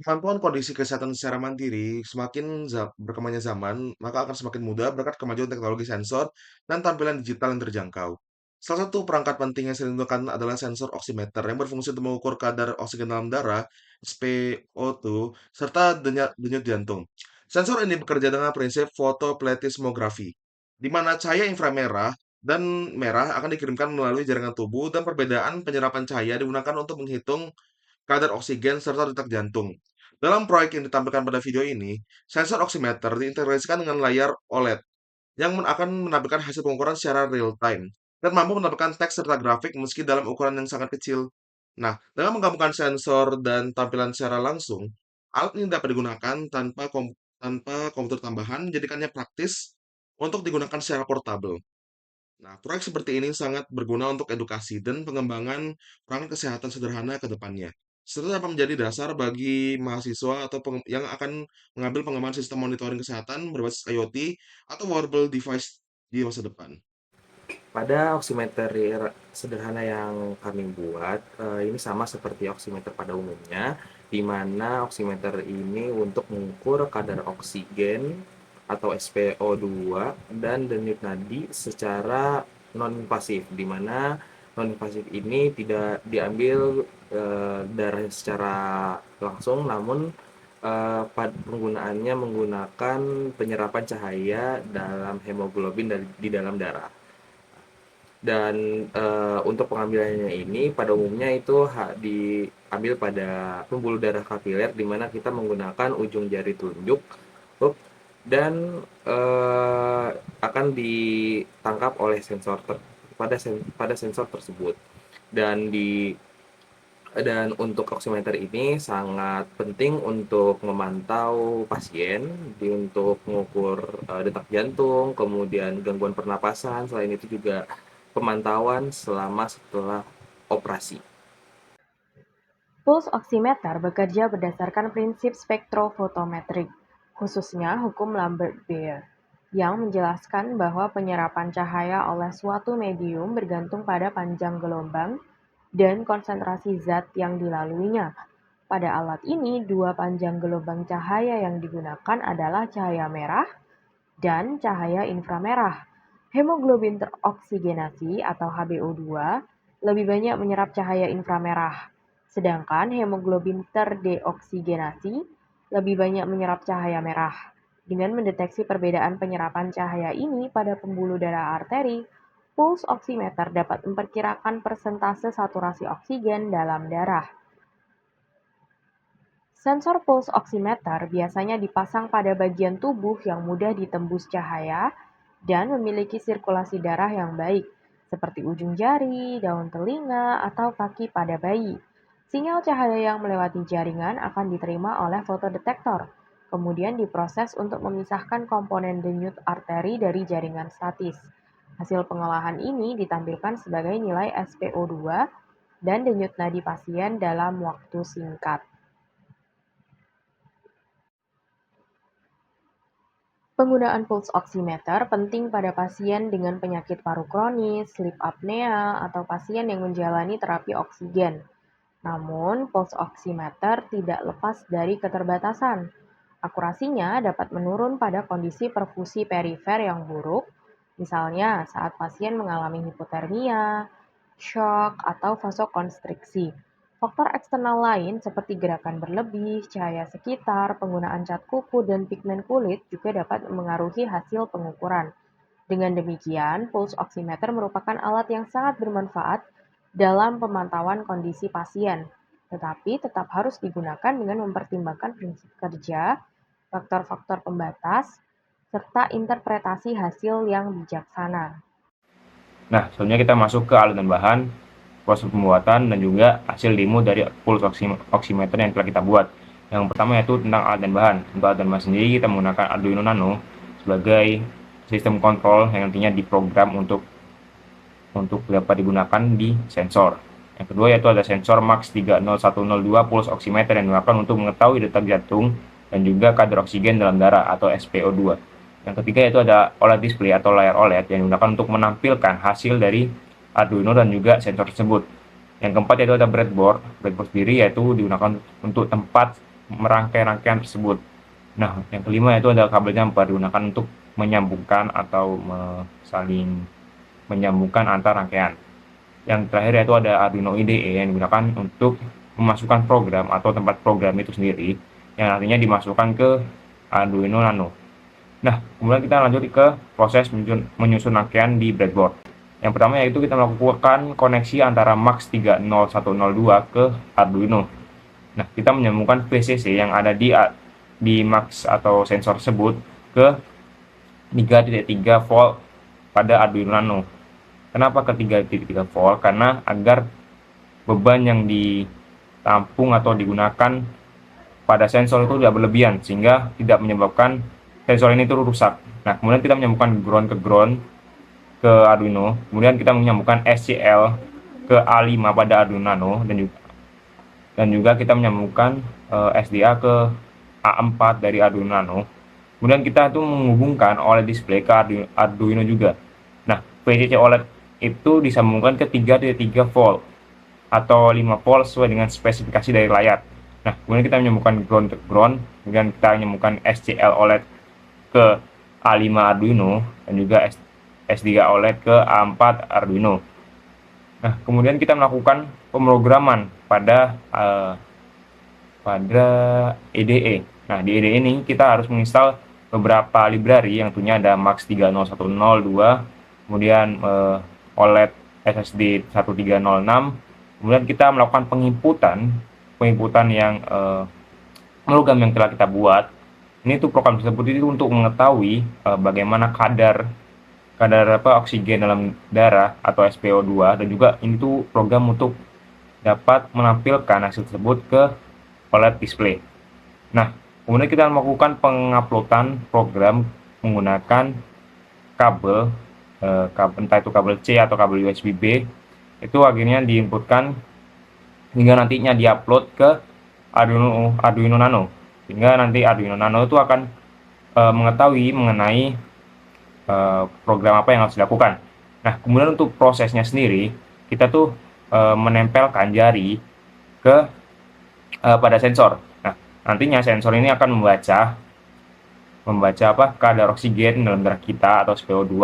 Kemampuan kondisi kesehatan secara mandiri semakin berkembangnya zaman, maka akan semakin mudah berkat kemajuan teknologi sensor dan tampilan digital yang terjangkau. Salah satu perangkat penting yang sering digunakan adalah sensor oximeter yang berfungsi untuk mengukur kadar oksigen dalam darah, SpO2, serta denyut jantung. Sensor ini bekerja dengan prinsip fotoplethysmography, di mana cahaya inframerah dan merah akan dikirimkan melalui jaringan tubuh dan perbedaan penyerapan cahaya digunakan untuk menghitung kadar oksigen, serta detak jantung. Dalam proyek yang ditampilkan pada video ini, sensor oximeter diintegrasikan dengan layar OLED yang akan menampilkan hasil pengukuran secara real time dan mampu menampilkan teks serta grafik meski dalam ukuran yang sangat kecil. Nah, dengan menggabungkan sensor dan tampilan secara langsung, alat ini dapat digunakan tanpa komputer tambahan, menjadikannya praktis untuk digunakan secara portabel. Nah, proyek seperti ini sangat berguna untuk edukasi dan pengembangan perangkat kesehatan sederhana ke depannya, serta dapat menjadi dasar bagi mahasiswa atau yang akan mengambil pengembangan sistem monitoring kesehatan berbasis IoT atau wearable device di masa depan. Pada oximeter sederhana yang kami buat, ini sama seperti oximeter pada umumnya, di mana oximeter ini untuk mengukur kadar oksigen atau SpO2 dan denyut nadi secara non-invasif, di mana non-invasif ini tidak diambil darah secara langsung, namun penggunaannya menggunakan penyerapan cahaya dalam hemoglobin di dalam darah. Dan untuk pengambilannya ini pada umumnya itu diambil pada pembuluh darah kapiler, di mana kita menggunakan ujung jari telunjuk dan akan ditangkap oleh pada sensor tersebut. Dan untuk oximeter ini sangat penting untuk memantau pasien, untuk mengukur detak jantung, kemudian gangguan pernapasan. Selain itu juga pemantauan setelah operasi. Pulse oximeter bekerja berdasarkan prinsip spektrofotometrik, khususnya hukum Lambert-Beer, yang menjelaskan bahwa penyerapan cahaya oleh suatu medium bergantung pada panjang gelombang dan konsentrasi zat yang dilaluinya. Pada alat ini, dua panjang gelombang cahaya yang digunakan adalah cahaya merah dan cahaya inframerah. Hemoglobin teroksigenasi atau HbO2 lebih banyak menyerap cahaya inframerah, sedangkan hemoglobin terdeoksigenasi lebih banyak menyerap cahaya merah. Dengan mendeteksi perbedaan penyerapan cahaya ini pada pembuluh darah arteri, pulse oximeter dapat memperkirakan persentase saturasi oksigen dalam darah. Sensor pulse oximeter biasanya dipasang pada bagian tubuh yang mudah ditembus cahaya dan memiliki sirkulasi darah yang baik, seperti ujung jari, daun telinga, atau kaki pada bayi. Sinyal cahaya yang melewati jaringan akan diterima oleh fotodetektor, kemudian diproses untuk memisahkan komponen denyut arteri dari jaringan statis. Hasil pengolahan ini ditampilkan sebagai nilai SpO2 dan denyut nadi pasien dalam waktu singkat. Penggunaan pulse oximeter penting pada pasien dengan penyakit paru kronis, sleep apnea, atau pasien yang menjalani terapi oksigen. Namun, pulse oximeter tidak lepas dari keterbatasan. Akurasinya dapat menurun pada kondisi perfusi perifer yang buruk, misalnya saat pasien mengalami hipotermia, shock, atau vasokonstriksi. Faktor eksternal lain seperti gerakan berlebih, cahaya sekitar, penggunaan cat kuku, dan pigmen kulit juga dapat mengaruhi hasil pengukuran. Dengan demikian, pulse oximeter merupakan alat yang sangat bermanfaat dalam pemantauan kondisi pasien, tetapi tetap harus digunakan dengan mempertimbangkan prinsip kerja, faktor-faktor pembatas, serta interpretasi hasil yang bijaksana. Nah, selanjutnya kita masuk ke alat dan bahan, proses pembuatan, dan juga hasil demo dari pulse oximeter yang telah kita buat. Yang pertama yaitu tentang alat dan bahan. Untuk alat dan bahan sendiri kita menggunakan Arduino Nano sebagai sistem kontrol yang nantinya diprogram untuk dapat digunakan di sensor. Yang kedua yaitu ada sensor MAX 30102 pulse oximeter yang digunakan untuk mengetahui detak jantung dan juga kadar oksigen dalam darah atau SpO2. Yang ketiga yaitu ada OLED display atau layar OLED yang digunakan untuk menampilkan hasil dari Arduino dan juga sensor tersebut. Yang keempat yaitu ada breadboard. Breadboard sendiri yaitu digunakan untuk tempat merangkai rangkaian tersebut. Nah, yang kelima itu adalah kabelnya digunakan untuk menyambungkan atau saling menyambungkan antar rangkaian. Yang terakhir yaitu ada Arduino IDE yang digunakan untuk memasukkan program atau tempat program itu sendiri yang nantinya dimasukkan ke Arduino Nano. Nah, kemudian kita lanjut ke proses menyusun rangkaian di breadboard. Yang pertama yaitu kita melakukan koneksi antara MAX 30102 ke Arduino. Nah, kita menyambungkan VCC yang ada di MAX atau sensor tersebut ke 3.3 volt pada Arduino Nano. Kenapa ke 3.3 volt? Karena agar beban yang ditampung atau digunakan pada sensor itu tidak berlebihan sehingga tidak menyebabkan sensor ini itu rusak. Nah, kemudian kita menyambungkan ground ke Arduino, kemudian kita menyambungkan SCL ke A5 pada Arduino Nano dan juga kita menyambungkan SDA ke A4 dari Arduino Nano. Kemudian kita itu menghubungkan OLED display ke Arduino juga. Nah, VCC OLED itu disambungkan ke 3.3 volt atau 5 volt sesuai dengan spesifikasi dari layar. Nah, kemudian kita menyambungkan ground ke ground, kemudian kita menyambungkan SCL OLED ke A5 Arduino dan juga S3 OLED ke A4 Arduino. Nah, kemudian kita melakukan pemrograman pada IDE. Nah, di IDE ini kita harus menginstal beberapa library yang tentunya ada MAX 30102, kemudian OLED SSD 1306. Kemudian kita melakukan penginputan yang program yang telah kita buat. Ini tuh program tersebut itu untuk mengetahui bagaimana kadar oksigen dalam darah atau SpO2, dan juga ini tuh program untuk dapat menampilkan hasil tersebut ke OLED display. Nah, kemudian kita melakukan penguploadan program menggunakan kabel entah itu kabel C atau kabel USB B, itu akhirnya diinputkan hingga nantinya diupload ke Arduino Nano, sehingga nanti Arduino Nano itu akan mengetahui mengenai program apa yang harus dilakukan. Nah, kemudian untuk prosesnya sendiri, kita tuh menempelkan jari ke pada sensor. Nah, nantinya sensor ini akan membaca kadar oksigen dalam darah kita atau SpO2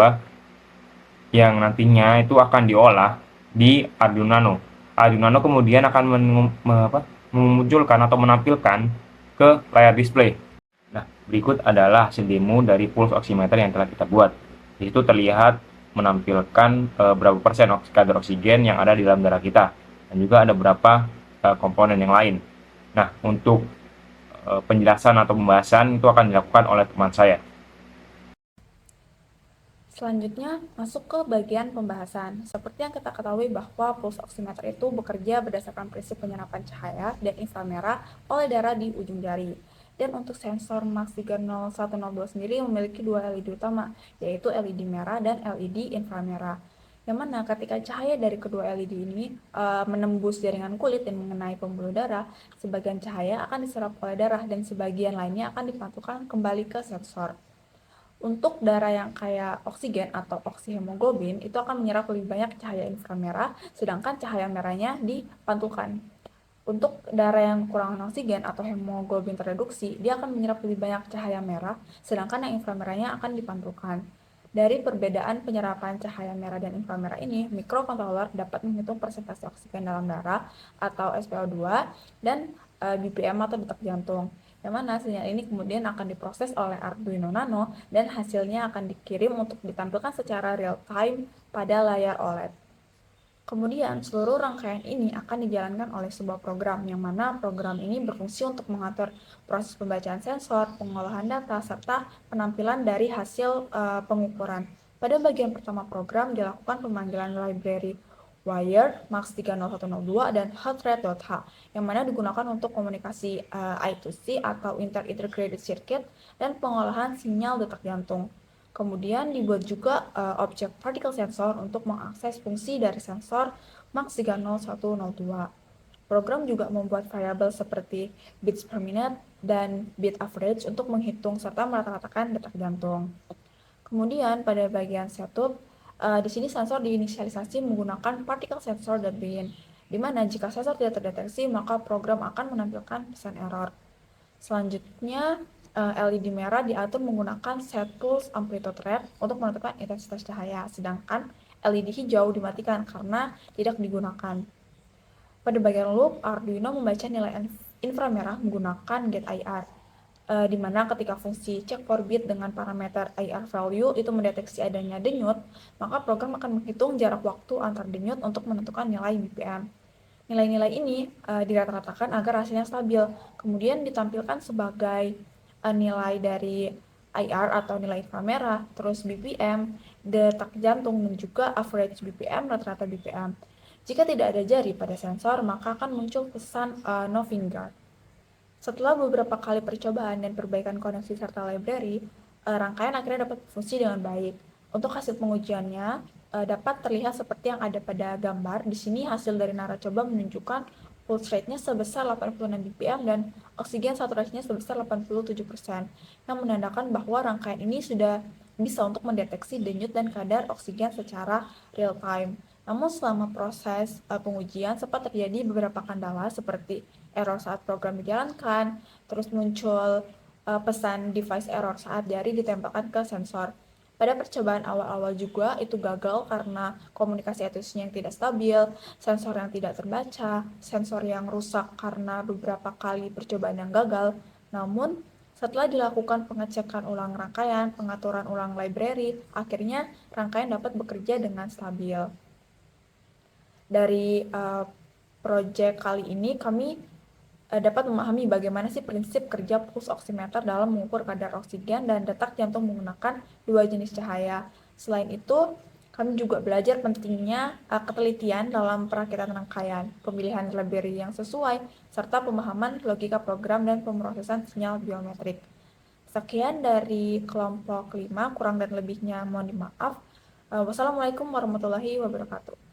yang nantinya itu akan diolah di Arduino Nano. Arduino Nano kemudian akan memunculkan atau menampilkan ke layar display. Nah, berikut adalah hasil demo dari pulse oximeter yang telah kita buat. Di situ terlihat menampilkan berapa persen kadar oksigen yang ada di dalam darah kita, dan juga ada beberapa komponen yang lain. Nah, untuk penjelasan atau pembahasan itu akan dilakukan oleh teman saya. Selanjutnya, masuk ke bagian pembahasan. Seperti yang kita ketahui bahwa pulse oximeter itu bekerja berdasarkan prinsip penyerapan cahaya dan inframerah oleh darah di ujung jari. Dan untuk sensor MAX 30102 sendiri memiliki dua LED utama, yaitu LED merah dan LED inframerah. Yang mana ketika cahaya dari kedua LED ini menembus jaringan kulit dan mengenai pembuluh darah, sebagian cahaya akan diserap oleh darah dan sebagian lainnya akan dipantulkan kembali ke sensor. Untuk darah yang kayak oksigen atau oksihemoglobin itu akan menyerap lebih banyak cahaya inframerah, sedangkan cahaya merahnya dipantulkan. Untuk darah yang kekurangan oksigen atau hemoglobin tereduksi, dia akan menyerap lebih banyak cahaya merah, sedangkan yang inframerahnya akan dipantulkan. Dari perbedaan penyerapan cahaya merah dan inframerah ini, microcontroller dapat menghitung persentase oksigen dalam darah atau SpO2 dan BPM atau detak jantung, yang mana sinyal ini kemudian akan diproses oleh Arduino Nano dan hasilnya akan dikirim untuk ditampilkan secara real time pada layar OLED. Kemudian seluruh rangkaian ini akan dijalankan oleh sebuah program, yang mana program ini berfungsi untuk mengatur proses pembacaan sensor, pengolahan data, serta penampilan dari hasil pengukuran. Pada bagian pertama program dilakukan pemanggilan library Wired, MAX 30102, dan HeartRate.h, yang mana digunakan untuk komunikasi I2C atau Inter-Integrated Circuit dan pengolahan sinyal detak jantung. Kemudian dibuat juga objek particle sensor untuk mengakses fungsi dari sensor MAX 30102. Program juga membuat variabel seperti beats per minute dan beat average untuk menghitung serta merata-ratakan detak jantung. Kemudian pada bagian setup, di sini sensor diinisialisasi menggunakan particle sensor dan bin, di mana jika sensor tidak terdeteksi maka program akan menampilkan pesan error. Selanjutnya, LED merah diatur menggunakan set pulse amplitude rate untuk menentukan intensitas cahaya, sedangkan LED hijau dimatikan karena tidak digunakan. Pada bagian loop, Arduino membaca nilai inframerah menggunakan GetIR, di mana ketika fungsi check for bit dengan parameter IR value itu mendeteksi adanya denyut, maka program akan menghitung jarak waktu antar denyut untuk menentukan nilai BPM. Nilai-nilai ini dirata-ratakan agar hasilnya stabil, kemudian ditampilkan sebagai nilai dari IR atau nilai inframerah, terus BPM, detak jantung, dan juga average BPM, rata-rata BPM. Jika tidak ada jari pada sensor, maka akan muncul pesan no finger. Setelah beberapa kali percobaan dan perbaikan koneksi serta library, rangkaian akhirnya dapat berfungsi dengan baik. Untuk hasil pengujiannya dapat terlihat seperti yang ada pada gambar. Di sini hasil dari nara coba menunjukkan pulse rate-nya sebesar 86 bpm dan oksigen saturasinya sebesar 87%, yang menandakan bahwa rangkaian ini sudah bisa untuk mendeteksi denyut dan kadar oksigen secara real time. Namun selama proses pengujian sempat terjadi beberapa kendala seperti error saat program dijalankan, terus muncul pesan device error saat jari ditempelkan ke sensor. Pada percobaan awal-awal juga itu gagal karena komunikasi etusnya yang tidak stabil, sensor yang tidak terbaca, sensor yang rusak karena beberapa kali percobaan yang gagal. Namun, setelah dilakukan pengecekan ulang rangkaian, pengaturan ulang library, akhirnya rangkaian dapat bekerja dengan stabil. Dari proyek kali ini kami dapat memahami bagaimana sih prinsip kerja pulse oximeter dalam mengukur kadar oksigen dan detak jantung menggunakan dua jenis cahaya. Selain itu, kami juga belajar pentingnya ketelitian dalam perakitan rangkaian, pemilihan library yang sesuai, serta pemahaman logika program dan pemrosesan sinyal biometrik. Sekian dari kelompok 5, kurang dan lebihnya mohon dimaaf. Wassalamualaikum warahmatullahi wabarakatuh.